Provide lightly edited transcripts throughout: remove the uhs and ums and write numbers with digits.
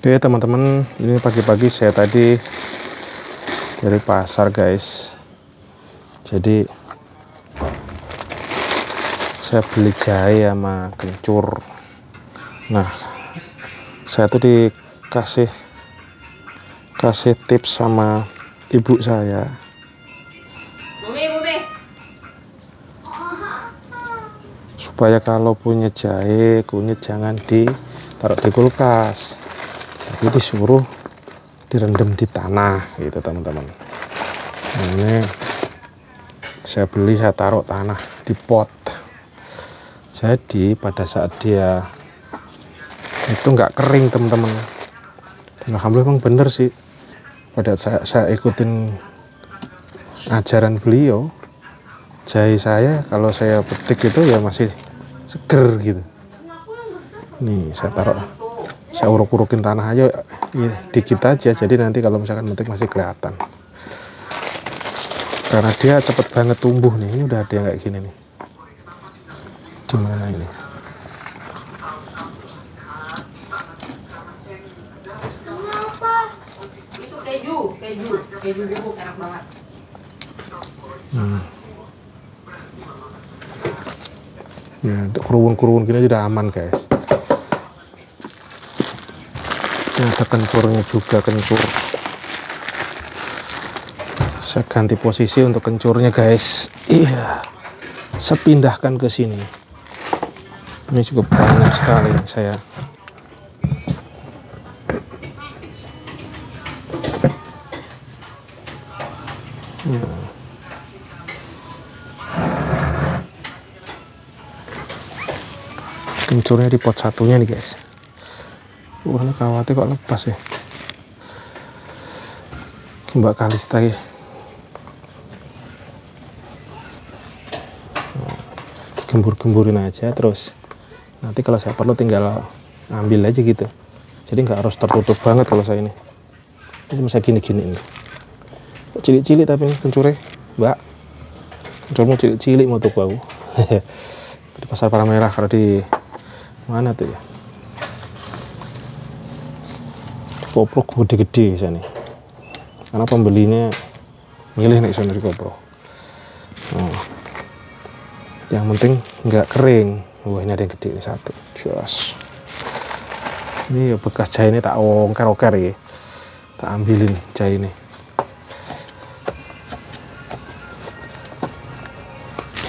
Oke teman-teman, ini pagi-pagi saya tadi dari pasar guys. Jadi saya beli jahe sama kencur. Nah, saya tuh dikasih tips sama ibu saya. Supaya kalau punya jahe kunyit jangan ditaruh di kulkas, tapi disuruh direndam di tanah gitu teman-teman. Nah, ini saya beli, saya taruh tanah di pot. Jadi pada saat dia itu nggak kering teman-teman. Alhamdulillah emang bener sih. Pada saat saya ikutin ajaran beliau, jahe saya kalau saya petik itu ya masih seger gitu. Nih saya taruh, saya uruk-urukin tanah aja ya, dikit aja, jadi nanti kalau misalkan metik masih kelihatan. Karena dia cepet banget tumbuh nih. Ini udah ada yang kayak gini nih. Gimana ini? Itu keju bubuk enak banget. Ya, kerubun-kerubun gini aja udah aman guys. Ini ada kencurnya juga, kencur. Saya ganti posisi untuk kencurnya guys. Iya, saya pindahkan ke sini. Ini cukup banyak sekali saya. Kencurnya di pot satunya nih guys. Ini kawatnya kok lepas ya. Mbak Kalista ya. Gembur-gemburin aja, terus nanti kalau saya perlu tinggal ambil aja gitu. Jadi nggak harus tertutup banget kalau saya ini. Ini saya gini-gini ini. Cilik-cilik tapi ini kencurnya, Mbak. Kencurmu cilik-cilik mau tuh bau. Di pasar Palmerah, kalau di mana tuh ya? Koprok gede-gede sana. Karena pembelinya milih nih sana di koprok. Nah, yang penting nggak kering. Wah, ini ada yang gede nih satu. Jos. Ini bekas jahe ini tak ongker-ongker ya. Tak ambilin jahe ini.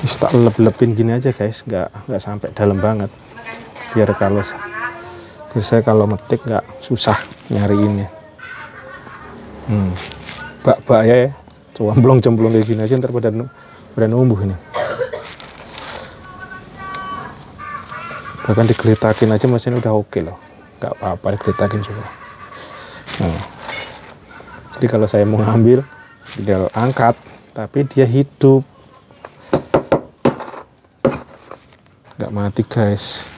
Terus tak lep-lepin gini aja guys, nggak sampai dalam banget. Biar saya kalau metik nggak susah nyariinnya. Bak ya, cemplung kayak gini aja ntar pada numbuh ini. Bahkan digelitakin aja mesin udah oke loh, nggak apa-apa digelitakin juga. Nah, jadi kalau saya mau ngambil tinggal angkat, tapi dia hidup, nggak mati guys.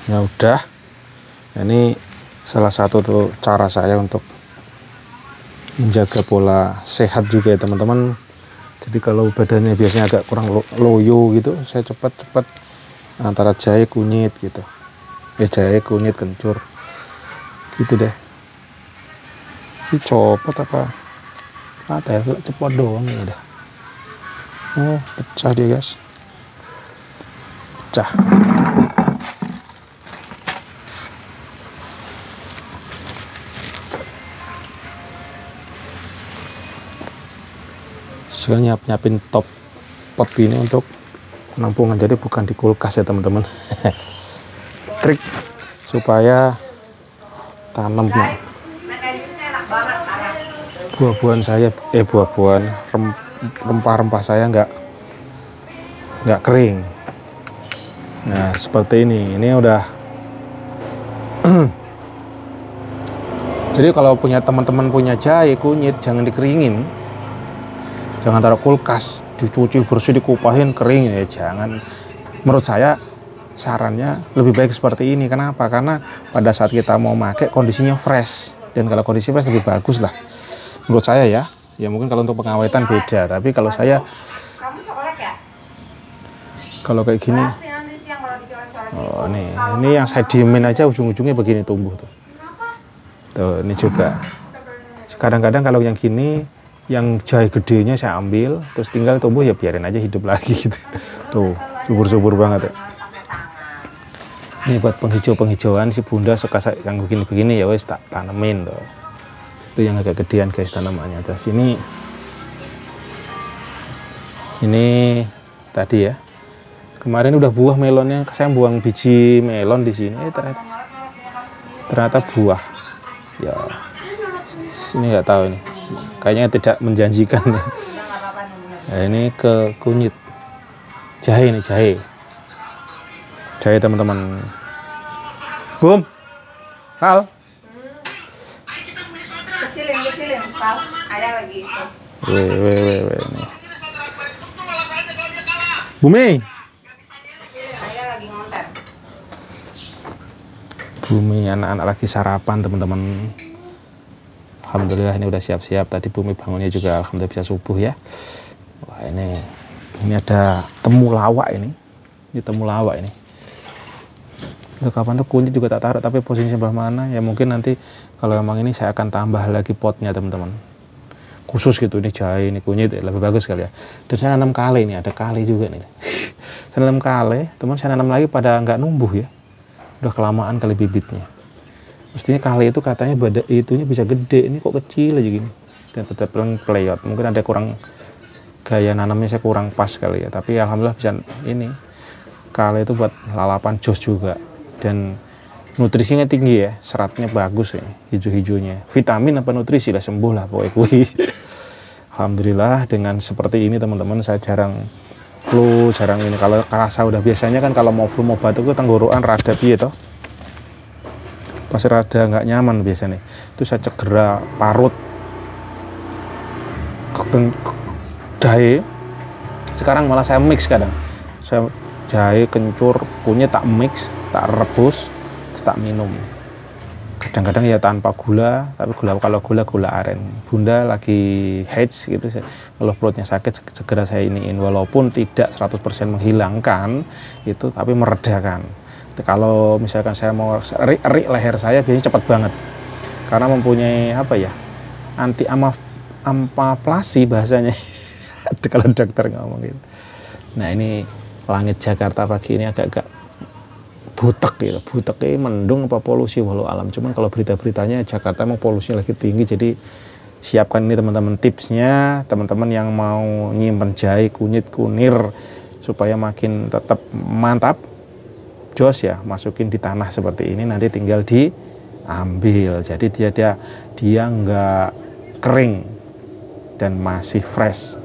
Ya udah, ini salah satu tuh cara saya untuk menjaga pola sehat juga ya teman-teman. Jadi kalau badannya biasanya agak kurang loyo gitu, saya cepat antara jahe kunyit gitu, jahe kunyit kencur gitu deh. Dicopot apa ya, cepot doang ya udah. Oh, pecah dia guys, pecah. Saya nyiapin pot ini untuk penampungan, jadi bukan di kulkas ya teman-teman. Trik supaya tanam buah-buahan saya, rempah-rempah saya nggak kering. Nah seperti ini udah. Jadi kalau teman-teman punya jahe kunyit, jangan dikeringin. Jangan taruh kulkas, dicuci bersih, dikupahin kering ya jangan. Menurut saya sarannya lebih baik seperti ini. Kenapa? Karena pada saat kita mau pakai kondisinya fresh, dan kalau kondisi fresh lebih bagus lah menurut saya ya. Ya mungkin kalau untuk pengawetan beda, tapi kalau saya Kamu coklat ya? kalau kayak gini, Pasti nanti siang kalau dicolek-colek oh ini yang saya diemin aja ujung-ujungnya begini tumbuh tuh. Tuh ini juga. Kadang-kadang kalau yang gini, yang jahe gedenya saya ambil, terus tinggal tumbuh ya biarin aja hidup lagi gitu. Tuh subur-subur banget ya. Ini buat penghijauan si bunda suka yang begini-begini ya wes tak tanemin tuh. Itu yang agak gedean guys tanamannya. Terus ini tadi ya. Kemarin udah buah melonnya, saya buang biji melon di sini. Ternyata buah. Ya. Ini nggak tahu ini. Kayaknya tidak menjanjikan. Nah, ini ke kunyit. Jahe ini jahe. Jahe teman-teman. Bum. Kal. Kecilin, Pal. Ayah lagi itu. Weh. Bumi. Ayah lagi ngonten. Bumi anak-anak lagi sarapan teman-teman. Alhamdulillah ini udah siap-siap. Tadi Bumi bangunnya juga alhamdulillah bisa subuh ya. Wah ini ada temulawak ini. Ini temulawak ini. Itu kapan tuh kunyit juga tak taruh, tapi posisinya sebelah mana ya mungkin nanti kalau memang ini saya akan tambah lagi potnya teman-teman. Khusus gitu, ini jahe, ini kunyit ya, lebih bagus kali ya. Dan saya nanam kale ini, ada kale juga nih. Saya nanam kale, teman saya nanam lagi pada nggak numbuh ya. Udah kelamaan kali bibitnya. Mestinya kale itu katanya itunya bisa gede, ini kok kecil aja gini. Dan tetap peleyot, mungkin ada kurang gaya nanamnya saya kurang pas kali ya. Tapi alhamdulillah bisa ini. Kale itu buat lalapan jos juga. Dan nutrisinya tinggi ya, seratnya bagus ya, hijau-hijaunya. Vitamin apa nutrisi lah, sembuh lah pokoknya kui. Alhamdulillah dengan seperti ini teman-teman, saya jarang flu, jarang ini. Kalau kerasa udah biasanya kan kalau mau flu mau batuk itu tenggorokan rada piye toh. Pas rada nggak nyaman biasanya. Itu saya segera parut jahe. Sekarang malah saya mix kadang. Saya jahe, kencur, kunyit tak mix, tak rebus, terus tak minum. Kadang-kadang ya tanpa gula, tapi kalau gula aren. Bunda lagi haidz gitu, kalau perutnya sakit segera saya iniin, walaupun tidak 100% menghilangkan itu, tapi meredakan. Kalau misalkan saya mau eri leher saya biasanya cepat banget, karena mempunyai apa ya, anti ampaplasi bahasanya. Kalau dokter ngomong gitu. Nah ini langit Jakarta pagi ini agak-agak butek gitu. Buteknya mendung apa polusi walau alam. Cuman kalau berita-beritanya Jakarta emang polusinya lagi tinggi, jadi siapkan ini teman-teman tipsnya, teman-teman yang mau nyimpen jahe, kunyit, kunir supaya makin tetap mantap. Jos ya, masukin di tanah seperti ini, nanti tinggal diambil. Jadi dia nggak kering dan masih fresh.